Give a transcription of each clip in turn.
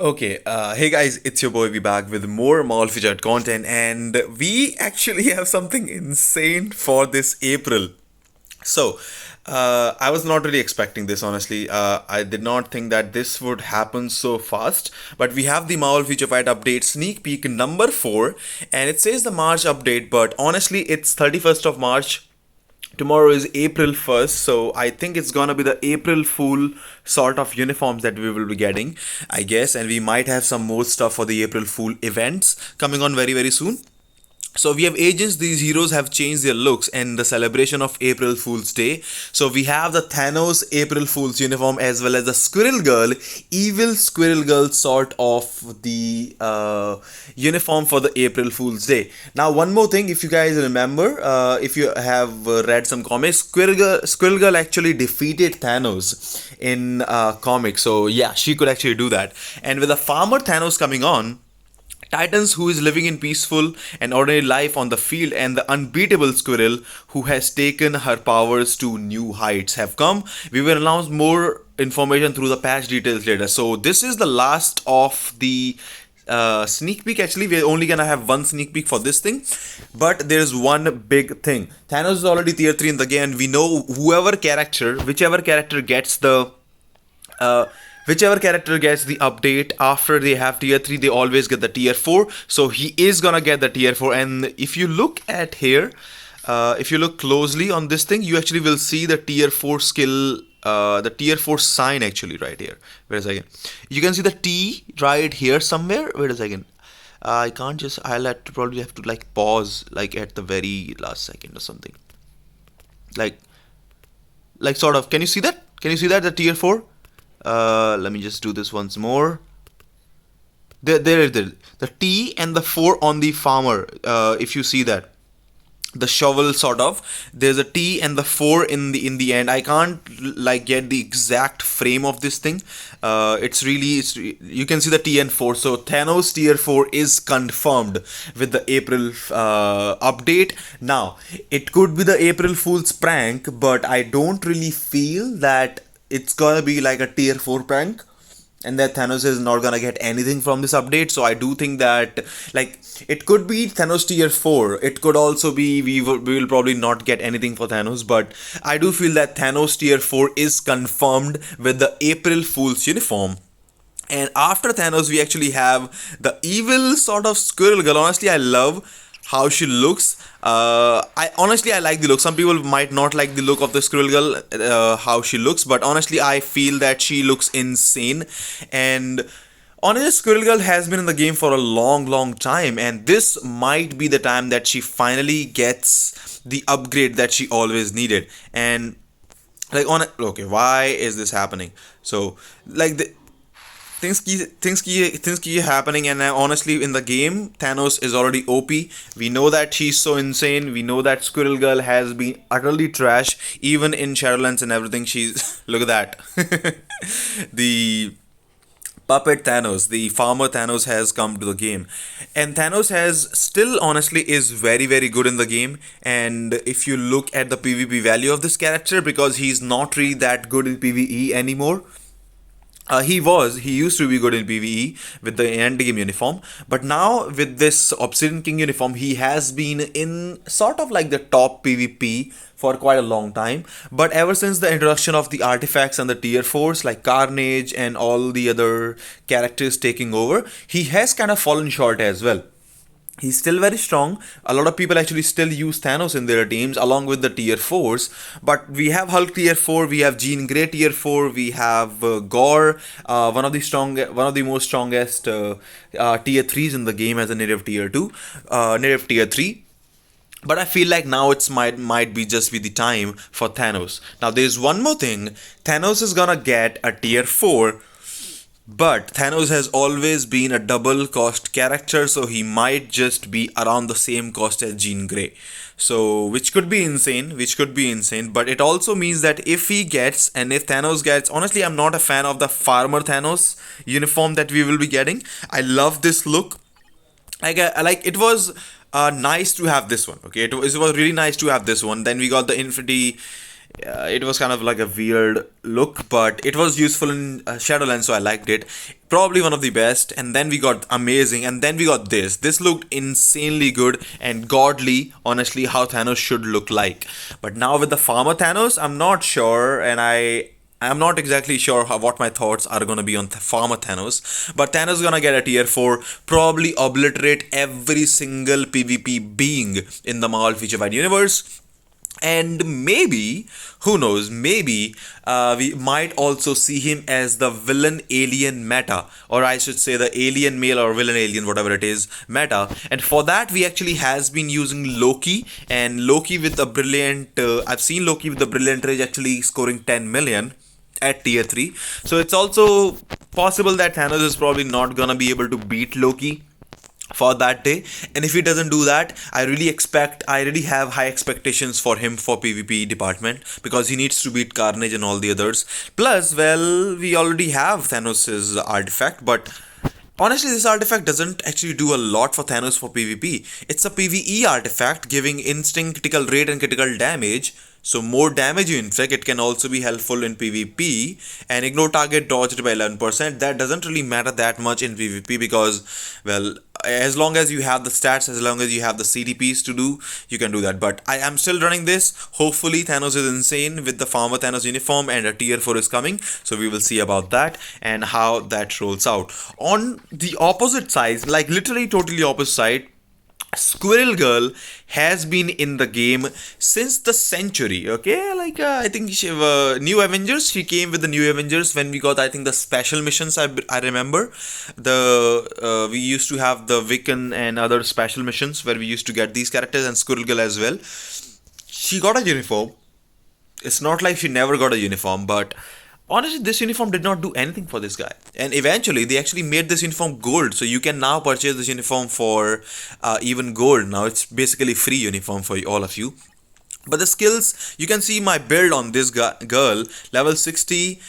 Okay, hey guys, it's your boy. We back with more mall featured content, and we actually have something insane for this April. So, I was not really expecting this, honestly. I did not think that this would happen so fast. But we have the Marvel Future Fight update sneak peek number 4, and it says the March update, but honestly, it's 31st of March. Tomorrow is April 1st, so I think it's gonna be the April Fool sort of uniforms that we will be getting, I guess, and we might have some more stuff for the April Fool events coming on very, very soon. So we have agents, these heroes have changed their looks and the celebration of April Fool's Day. So we have the Thanos April Fool's uniform as well as the Squirrel Girl, evil Squirrel Girl sort of the uniform for the April Fool's Day. Now one more thing, if you guys remember, if you have read some comics, Squirrel Girl actually defeated Thanos in comics. So yeah, she could actually do that. And with the Farmer Thanos coming on, Titans, who is living in peaceful and ordinary life on the field, and the unbeatable Squirrel, who has taken her powers to new heights, have come. We will announce more information through the patch details later. So this is the last of the sneak peek. Actually, we're only gonna have one sneak peek for this thing, but there's one big thing. Thanos is already tier 3 in the game, and we know whichever character gets the uh, whichever character gets the update after they have tier 3, they always get the tier 4. So he is gonna get the tier 4. And if you look at here, if you look closely on this thing, you actually will see the tier 4 skill, the tier 4 sign actually right here. Wait a second. You can see the T right here somewhere. Wait a second. I can't just, probably have to like pause like at the very last second or something. Like, sort of, can you see that? Can you see that, the tier 4? Let me just do this once more. There, the T and the 4 on the farmer. If you see that, the shovel sort of. There's a T and the 4 in the end. I can't like get the exact frame of this thing. You can see the T and 4. So Thanos tier 4 is confirmed with the April update. Now it could be the April Fool's prank, but I don't really feel that it's gonna be like a tier 4 prank and that Thanos is not gonna get anything from this update. So I do think that like it could be Thanos tier 4. It could also be we will probably not get anything for Thanos, but I do feel that Thanos tier 4 is confirmed with the April Fool's uniform. And after Thanos, we actually have the evil sort of Squirrel Girl. Honestly, I love how she looks. I like the look. Some people might not like the look of the Squirrel Girl, how she looks, but honestly, I feel that she looks insane. And honestly, Squirrel Girl has been in the game for a long, long time, and this might be the time that she finally gets the upgrade that she always needed. And like okay, why is this happening? So like the things keep happening, and honestly in the game Thanos is already OP. We know that she's so insane. We know that Squirrel Girl has been utterly trash even in Shadowlands and everything. She's look at that. The puppet Thanos, the farmer Thanos has come to the game, and Thanos has still honestly is very, very good in the game. And if you look at the PvP value of this character, because he's not really that good in PvE anymore. He used to be good in PvE with the end game uniform, but now with this Obsidian King uniform, he has been in sort of like the top PvP for quite a long time. But ever since the introduction of the artifacts and the tier 4s like Carnage and all the other characters taking over, he has kind of fallen short as well. He's still very strong. A lot of people actually still use Thanos in their teams along with the tier 4s. But we have Hulk tier 4, we have Jean Grey tier 4, we have Gore, one of the most strongest tier 3s in the game as a native tier 2, native tier 3. But I feel like now it's might be just be the time for Thanos. Now there's one more thing. Thanos is gonna get a tier 4, but Thanos has always been a double cost character, so he might just be around the same cost as Jean Grey. So, which could be insane, but it also means that if he gets, and if Thanos gets, honestly, I'm not a fan of the Farmer Thanos uniform that we will be getting. I love this look. It was nice to have this one. Okay, it was really nice to have this one. Then we got the It was kind of like a weird look, but it was useful in Shadowlands, so I liked it. Probably one of the best. And then we got amazing, and then we got this. This looked insanely good and godly, honestly, how Thanos should look like. But now with the Farmer Thanos, I'm not sure, and I'm not exactly sure what my thoughts are gonna be on Farmer Thanos, but Thanos is gonna get a tier 4, probably obliterate every single PvP being in the Marvel Feature Wide universe. And maybe, who knows, maybe we might also see him as the villain alien meta, or I should say the alien male or villain alien, whatever it is, meta. And for that, we actually has been using Loki, and Loki with a brilliant, I've seen Loki with the brilliant rage actually scoring 10 million at tier 3. So it's also possible that Thanos is probably not gonna be able to beat Loki for that day, and if he doesn't do that, I really have high expectations for him for PvP department, because he needs to beat Carnage and all the others. Plus, well, we already have Thanos's artifact, but honestly, this artifact doesn't actually do a lot for Thanos for PvP. It's a PvE artifact giving instant critical rate and critical damage. So more damage you inflict, it can also be helpful in PvP. And ignore target dodged by 11%. That doesn't really matter that much in PvP, because, well, as long as you have the stats, as long as you have the CDPs to do, you can do that. But I am still running this. Hopefully Thanos is insane with the Farmer Thanos uniform, and a tier 4 is coming. So we will see about that and how that rolls out. On the opposite side, like literally totally opposite side, Squirrel Girl has been in the game since the century. Okay, like I think New Avengers. She came with the New Avengers when we got, I think, the special missions. I remember we used to have the Wiccan and other special missions where we used to get these characters, and Squirrel Girl as well. She got a uniform. It's not like she never got a uniform, but honestly, this uniform did not do anything for this guy. And eventually, they actually made this uniform gold. So you can now purchase this uniform for even gold. Now it's basically free uniform for all of you. But the skills, you can see my build on this girl, level 60.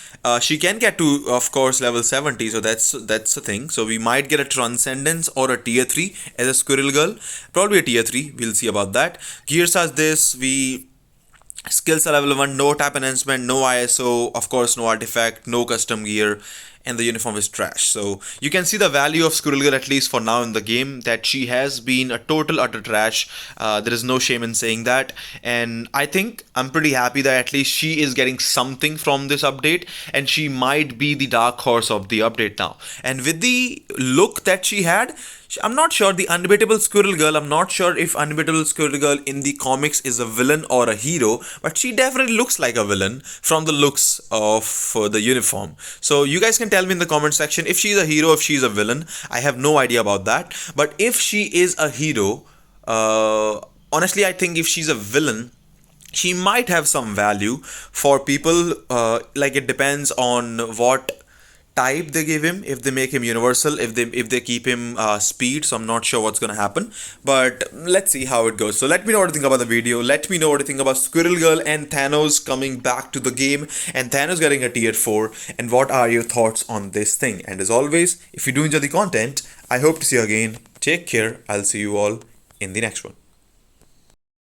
She can get to, of course, level 70. So that's the thing. So we might get a Transcendence or a tier 3 as a Squirrel Girl. Probably a tier 3. We'll see about that. Gears as this. Skills are level 1, no tap enhancement, no ISO, of course no artifact, no custom gear, and the uniform is trash. So you can see the value of Squirrel Girl, at least for now in the game, that she has been a total utter trash. There is no shame in saying that, and I think I'm pretty happy that at least she is getting something from this update, and she might be the dark horse of the update now. And with the look that she had, I'm not sure the Unbeatable Squirrel Girl. I'm not sure if Unbeatable Squirrel Girl in the comics is a villain or a hero, but she definitely looks like a villain from the looks of the uniform. So you guys can tell me in the comment section if she's a hero, if she's a villain. I have no idea about that. But if she is a hero, honestly, I think if she's a villain, she might have some value for people. Like, it depends on what type they give him. If they make him universal, if they keep him speed. So I'm not sure what's gonna happen, but let's see how it goes. So let me know what you think about the video. Let me know what you think about Squirrel Girl and Thanos coming back to the game, and Thanos getting a tier 4, and what are your thoughts on this thing. And as always, if you do enjoy the content, I hope to see you again. Take care. I'll see you all in the next one.